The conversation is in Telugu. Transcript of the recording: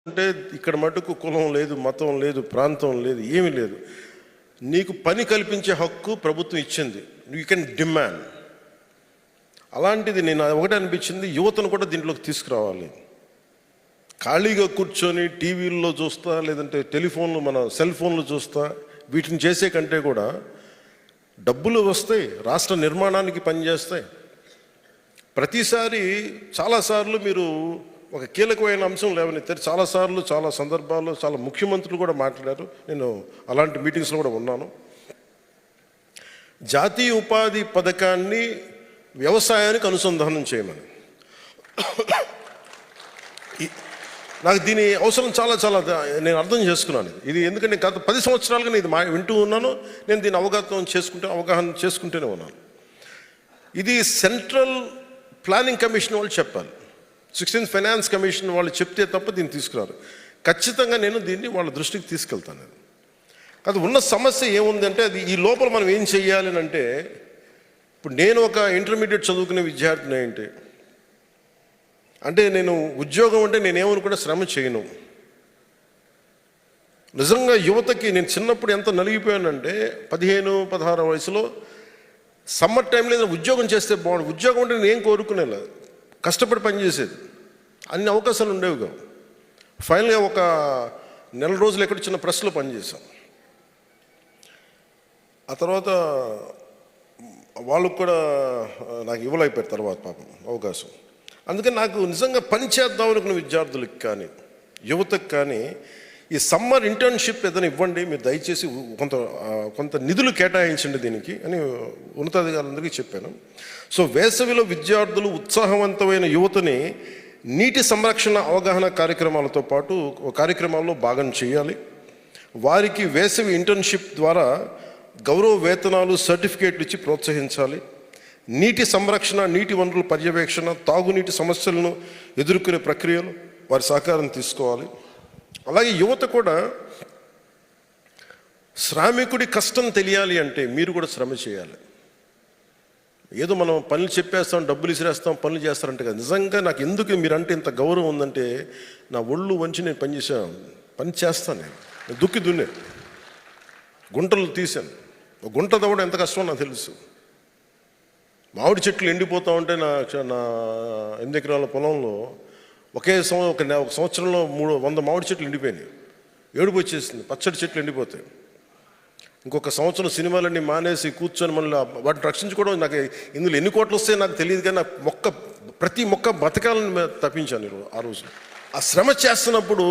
అంటే ఇక్కడ మటుకు కులం లేదు, మతం లేదు, ప్రాంతం లేదు, ఏమీ లేదు. నీకు పని కల్పించే హక్కు ప్రభుత్వం ఇచ్చింది. You can demand. అలాంటిది నేను ఒకటే అనిపించింది, యువతను కూడా దీంట్లోకి తీసుకురావాలి. ఖాళీగా కూర్చొని టీవీల్లో చూస్తా, లేదంటే టెలిఫోన్లు, మన సెల్ ఫోన్లు చూస్తా, వీటిని చేసే కంటే కూడా డబ్బులు వస్తాయి, రాష్ట్ర నిర్మాణానికి పనిచేస్తాయి. ప్రతిసారి చాలాసార్లు మీరు ఒక కీలకమైన అంశం లేవనెత్తారు. చాలాసార్లు, చాలా సందర్భాల్లో చాలా ముఖ్యమంత్రులు కూడా మాట్లాడారు. నేను అలాంటి మీటింగ్స్లో కూడా ఉన్నాను. జాతీయ ఉపాధి పథకాన్ని వ్యవసాయానికి అనుసంధానం చేయమని. నాకు దీని అవసరం చాలా చాలా నేను అర్థం చేసుకున్నాను ఇది. ఎందుకంటే గత 10 సంవత్సరాలుగా నేను ఇది వింటూ ఉన్నాను. నేను దీన్ని అవగాహన చేసుకుంటూనే ఉన్నాను. ఇది సెంట్రల్ ప్లానింగ్ కమిషన్ వాళ్ళు చెప్పాలి, 16th ఫైనాన్స్ కమిషన్ వాళ్ళు చెప్తే తప్ప దీన్ని తీసుకురారు. ఖచ్చితంగా నేను దీన్ని వాళ్ళ దృష్టికి తీసుకెళ్తాను. అది ఉన్న సమస్య ఏముందంటే, అది ఈ లోపల మనం ఏం చెయ్యాలి అంటే, ఇప్పుడు నేను ఒక ఇంటర్మీడియట్ చదువుకునే విద్యార్థిని ఏంటి అంటే, నేను ఉద్యోగం అంటే నేనేమనుకుంటే శ్రమ చేయను. నిజంగా యువతకి నేను చిన్నప్పుడు ఎంత నలిగిపోయానంటే, 15-16 వయసులో సమ్మర్ టైంలో ఏదైనా ఉద్యోగం చేస్తే బాగుండు. ఉద్యోగం అంటే నేను ఏం కోరుకునేలేదు, కష్టపడి పనిచేసేది, అన్ని అవకాశాలు ఉండేవిగా. ఫైనల్గా ఒక నెల రోజులు ఎక్కడ చిన్న ప్రెస్లో పనిచేశాం. ఆ తర్వాత వాళ్ళకు కూడా నాకు ఇవ్వలేకపోయారు తర్వాత పాపం అవకాశం. అందుకని నాకు నిజంగా పని చేద్దాం అనుకున్న విద్యార్థులకు కానీ, యువతకు కానీ, ఈ సమ్మర్ ఇంటర్న్షిప్ ఏదైనా ఇవ్వండి మీరు, దయచేసి కొంత నిధులు కేటాయించండి దీనికి అని ఉన్నతాధికారులందరికీ చెప్పాను. సో వేసవిలో విద్యార్థులు, ఉత్సాహవంతమైన యువతని నీటి సంరక్షణ అవగాహన కార్యక్రమాలతో పాటు కార్యక్రమాల్లో భాగం చేయాలి. వారికి వేసవి ఇంటర్న్షిప్ ద్వారా గౌరవ వేతనాలు, సర్టిఫికేట్లు ఇచ్చి ప్రోత్సహించాలి. నీటి సంరక్షణ, నీటి వనరుల పర్యవేక్షణ, తాగునీటి సమస్యలను ఎదుర్కొనే ప్రక్రియలు వారి సహకారం తీసుకోవాలి. అలాగే యువత కూడా శ్రామికుడి కష్టం తెలియాలి అంటే మీరు కూడా శ్రమ చేయాలి. ఏదో మనం పనులు చెప్పేస్తాం, డబ్బులు ఇసిరేస్తాం, పనులు చేస్తారంటే కదా. నిజంగా నాకు ఎందుకు మీరంటే ఇంత గౌరవం ఉందంటే, నా ఒళ్ళు వంచి నేను పని చేస్తాను. నేను దుక్కి దున్నే, గుంటలు తీశాను. గుంట తవ్వడం ఎంత కష్టమో నాకు తెలుసు. మామిడి చెట్లు ఎండిపోతూ ఉంటే నా 8 ఎకరాల పొలంలో ఒక సంవత్సరంలో 100 మామిడి చెట్లు ఎండిపోయినాయి. ఏడుపు వచ్చేసింది, పచ్చడి చెట్లు ఎండిపోతాయి. ఇంకొక సంవత్సరం సినిమాలన్నీ మానేసి కూర్చొని మళ్ళీ వాటిని రక్షించుకోవడం, నాకు ఇందులో ఎన్ని కోట్లు వస్తాయో నాకు తెలియదు, కానీ నాకు ప్రతి మొక్క బతకాలని తప్పించాను ఆ రోజు. ఆ శ్రమ చేస్తున్నప్పుడు